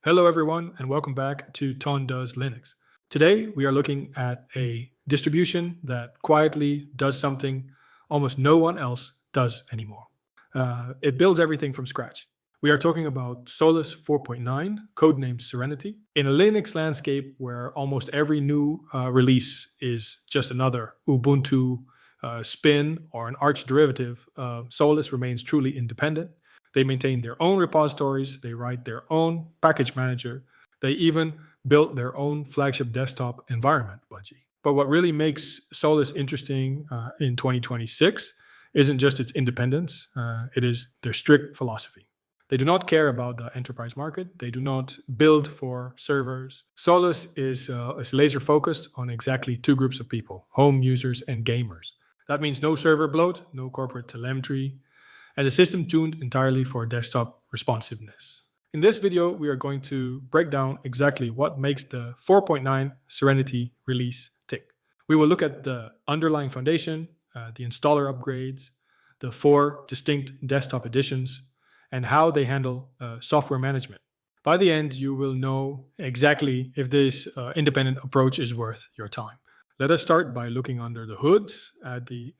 Hello everyone and welcome back to Ton Does Linux. Today we are looking at a distribution that quietly does something almost no one else does anymore. It builds everything from scratch. We are talking about Solus 4.9, codenamed Serenity. In a Linux landscape where almost every new release is just another Ubuntu spin or an arch derivative, Solus remains truly independent. They maintain their own repositories, they write their own package manager, they even built their own flagship desktop environment, Budgie. But what really makes Solus interesting in 2026 isn't just its independence, it is their strict philosophy. They do not care about the enterprise market. They do not build for servers. Solus is laser focused on exactly two groups of people, home users and gamers. That means no server bloat, no corporate telemetry, and a system tuned entirely for desktop responsiveness. In this video, we are going to break down exactly what makes the 4.9 Serenity release tick. We will look at the underlying foundation, the installer upgrades, the 4 distinct desktop editions, and how they handle software management. By the end, you will know exactly if this independent approach is worth your time. Let us start by looking under the hood at the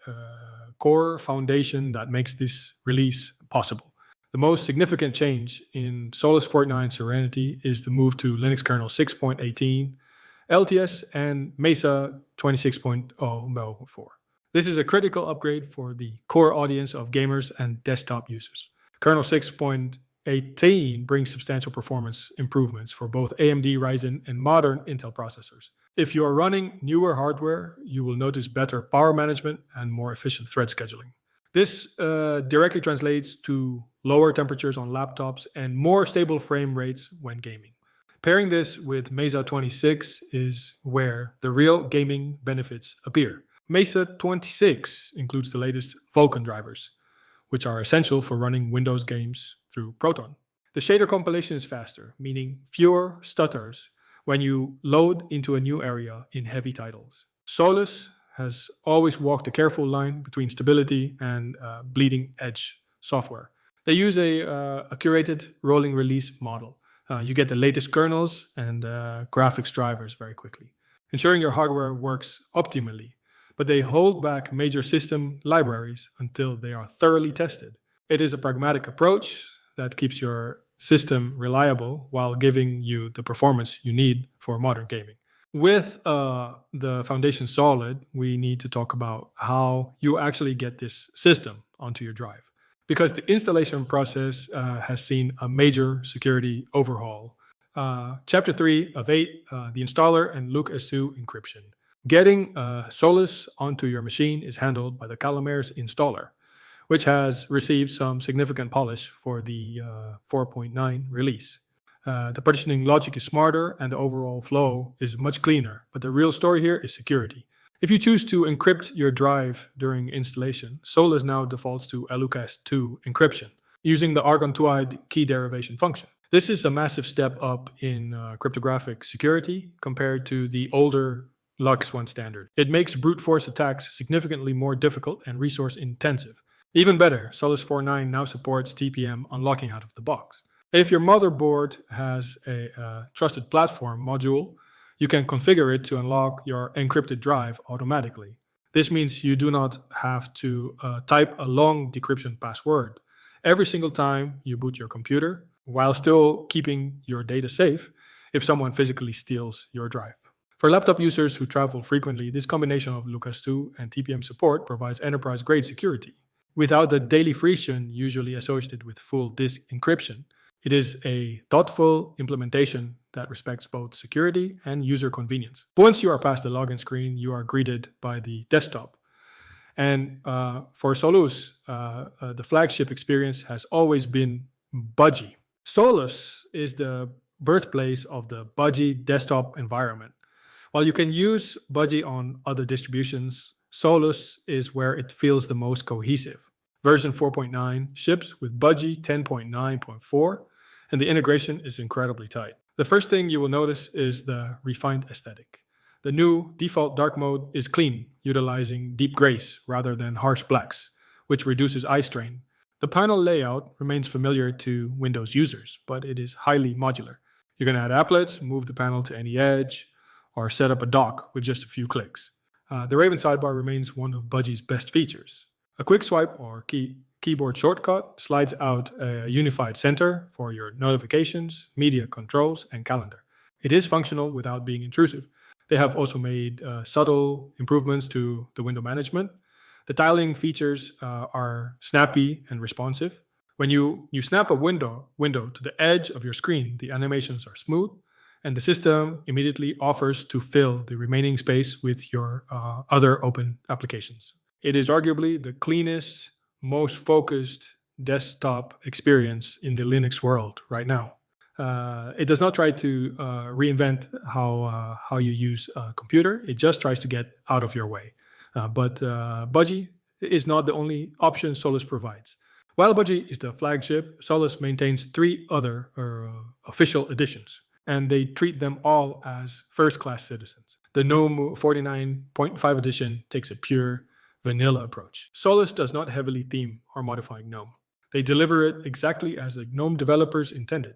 core foundation that makes this release possible. The most significant change in Solus 4.9 Serenity is the move to Linux kernel 6.18, LTS and Mesa 26.04. This is a critical upgrade for the core audience of gamers and desktop users. Kernel 6.18 brings substantial performance improvements for both AMD Ryzen and modern Intel processors. If you are running newer hardware, you will notice better power management and more efficient thread scheduling. This directly translates to lower temperatures on laptops and more stable frame rates when gaming. Pairing this with Mesa 26 is where the real gaming benefits appear. Mesa 26 includes the latest Vulkan drivers, which are essential for running Windows games through Proton. The shader compilation is faster, meaning fewer stutters when you load into a new area in heavy titles. Solus has always walked a careful line between stability and bleeding edge software. They use a curated rolling release model. You get the latest kernels and graphics drivers very quickly, ensuring your hardware works optimally. But they hold back major system libraries until they are thoroughly tested. It is a pragmatic approach that keeps your system reliable while giving you the performance you need for modern gaming. With the foundation solid, we need to talk about how you actually get this system onto your drive. Because the installation process has seen a major security overhaul. Chapter 3 of 8, the installer and LTS encryption. Getting Solus onto your machine is handled by the Calamere's installer, which has received some significant polish for the 4.9 release. The partitioning logic is smarter and the overall flow is much cleaner, but the real story here is security. If you choose to encrypt your drive during installation, Solus now defaults to LTS encryption using the Argon2i key derivation function. This is a massive step up in cryptographic security compared to the older LTS standard. It makes brute force attacks significantly more difficult and resource intensive. Even better, Solus 4.9 now supports TPM unlocking out of the box. If your motherboard has a trusted platform module, you can configure it to unlock your encrypted drive automatically. This means you do not have to type a long decryption password every single time you boot your computer, while still keeping your data safe if someone physically steals your drive. For laptop users who travel frequently, this combination of LTS and TPM support provides enterprise-grade security. Without the daily friction usually associated with full disk encryption, it is a thoughtful implementation that respects both security and user convenience. Once you are past the login screen, you are greeted by the desktop. And for Solus, the flagship experience has always been Budgie. Solus is the birthplace of the Budgie desktop environment. While you can use Budgie on other distributions, Solus is where it feels the most cohesive. Version 4.9 ships with Budgie 10.9.4, and the integration is incredibly tight. The first thing you will notice is the refined aesthetic. The new default dark mode is clean, utilizing deep grays rather than harsh blacks, which reduces eye strain. The panel layout remains familiar to Windows users, but it is highly modular. You can add applets, move the panel to any edge, or set up a dock with just a few clicks. The Raven sidebar remains one of Budgie's best features. A quick swipe or keyboard shortcut slides out a unified center for your notifications, media controls, and calendar. It is functional without being intrusive. They have also made subtle improvements to the window management. The tiling features are snappy and responsive. When you snap a window to the edge of your screen, the animations are smooth, and the system immediately offers to fill the remaining space with your other open applications. It is arguably the cleanest, most focused desktop experience in the Linux world right now. It does not try to reinvent how you use a computer. It just tries to get out of your way. But Budgie is not the only option Solus provides. While Budgie is the flagship, Solus maintains 3 other official editions, and they treat them all as first-class citizens. The GNOME 49.5 edition takes a pure vanilla approach. Solus does not heavily theme or modify GNOME. They deliver it exactly as the GNOME developers intended.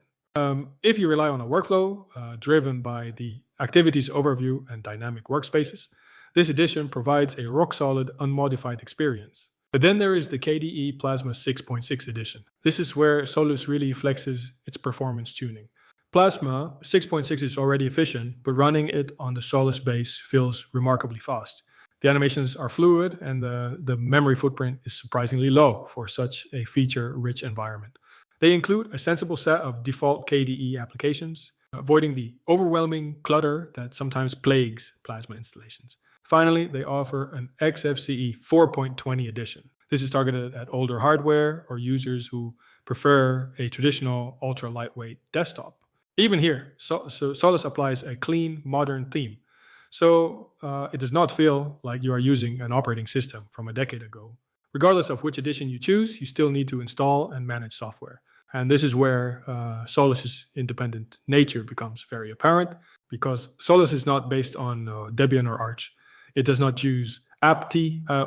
If you rely on a workflow driven by the activities overview and dynamic workspaces, this edition provides a rock-solid, unmodified experience. But then there is the KDE Plasma 6.6 edition. This is where Solus really flexes its performance tuning. Plasma 6.6 is already efficient, but running it on the Solus base feels remarkably fast. The animations are fluid, and the memory footprint is surprisingly low for such a feature-rich environment. They include a sensible set of default KDE applications, avoiding the overwhelming clutter that sometimes plagues Plasma installations. Finally, they offer an Xfce 4.20 edition. This is targeted at older hardware or users who prefer a traditional ultra-lightweight desktop. Even here, Solus applies a clean, modern theme. So it does not feel like you are using an operating system from a decade ago. Regardless of which edition you choose, you still need to install and manage software. And this is where Solus's independent nature becomes very apparent, because Solus is not based on Debian or Arch. It does not use apt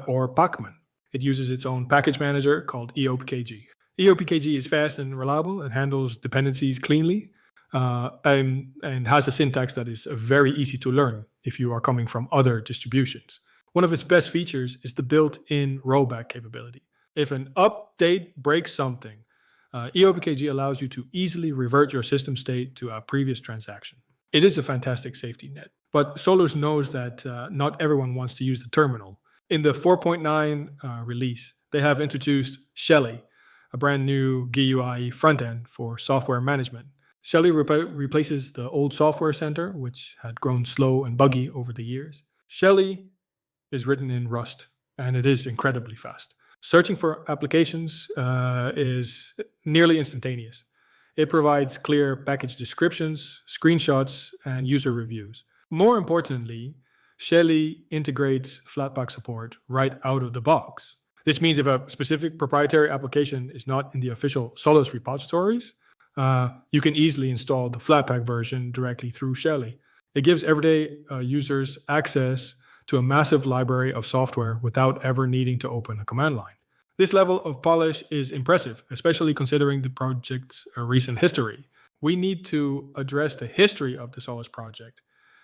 or pacman. It uses its own package manager called eopkg. eopkg is fast and reliable and handles dependencies cleanly, and has a syntax that is very easy to learn if you are coming from other distributions. One of its best features is the built-in rollback capability. If an update breaks something, eopkg allows you to easily revert your system state to a previous transaction. It is a fantastic safety net, but Solus knows that not everyone wants to use the terminal. In the 4.9 release, they have introduced Shelly, a brand new GUI frontend for software management. Shelly replaces the old software center, which had grown slow and buggy over the years. Shelly is written in Rust, and it is incredibly fast. Searching for applications is nearly instantaneous. It provides clear package descriptions, screenshots, and user reviews. More importantly, Shelly integrates Flatpak support right out of the box. This means if a specific proprietary application is not in the official Solus repositories, you can easily install the Flatpak version directly through Shelly. It gives everyday users access to a massive library of software without ever needing to open a command line. This level of polish is impressive, especially considering the project's recent history. We need to address the history of the Solus project,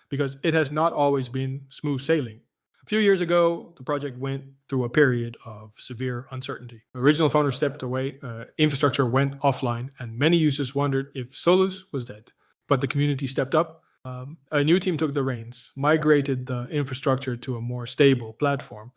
because it has not always been smooth sailing. A few years ago, the project went through a period of severe uncertainty. The original founders stepped away, infrastructure went offline, and many users wondered if Solus was dead. But the community stepped up. A new team took the reins, migrated the infrastructure to a more stable platform,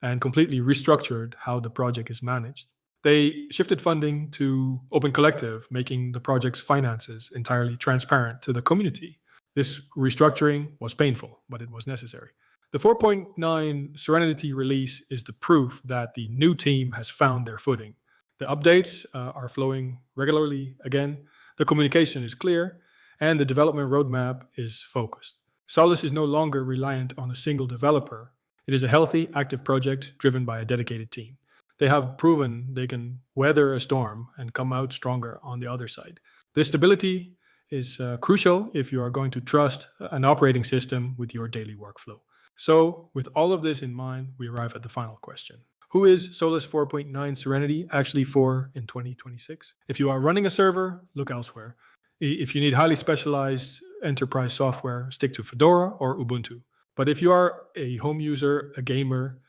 and completely restructured how the project is managed. They shifted funding to Open Collective, making the project's finances entirely transparent to the community. This restructuring was painful, but it was necessary. The 4.9 Serenity release is the proof that the new team has found their footing. The updates are flowing regularly again, the communication is clear, and the development roadmap is focused. Solus is no longer reliant on a single developer. It is a healthy, active project driven by a dedicated team. They have proven they can weather a storm and come out stronger on the other side. This stability is crucial if you are going to trust an operating system with your daily workflow. So, with all of this in mind, we arrive at the final question. Who is Solus 4.9 Serenity actually for in 2026? If you are running a server, look elsewhere. If you need highly specialized enterprise software, stick to Fedora or Ubuntu. But if you are a home user, a gamer,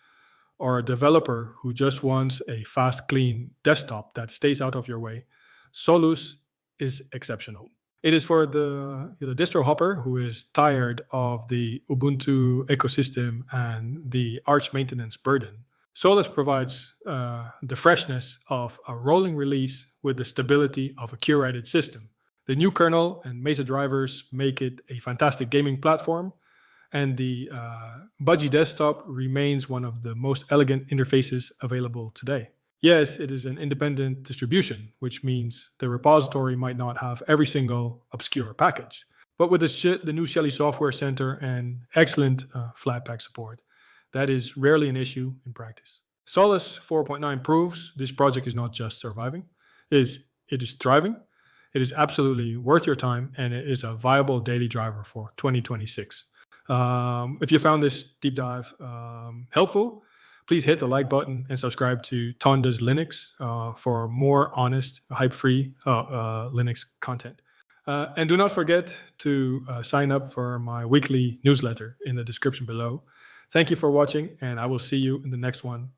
or a developer who just wants a fast, clean desktop that stays out of your way, Solus is exceptional. It is for the distro hopper who is tired of the Ubuntu ecosystem and the Arch maintenance burden. Solus provides the freshness of a rolling release with the stability of a curated system. The new kernel and Mesa drivers make it a fantastic gaming platform, and the Budgie desktop remains one of the most elegant interfaces available today. Yes, it is an independent distribution, which means the repository might not have every single obscure package. But with the new Shelly Software Center and excellent Flatpak support, that is rarely an issue in practice. Solus 4.9 proves this project is not just surviving, it is thriving. It is absolutely worth your time, and it is a viable daily driver for 2026. If you found this deep dive helpful, please hit the like button and subscribe to Ton Does Linux for more honest, hype-free Linux content. And do not forget to sign up for my weekly newsletter in the description below. Thank you for watching, and I will see you in the next one.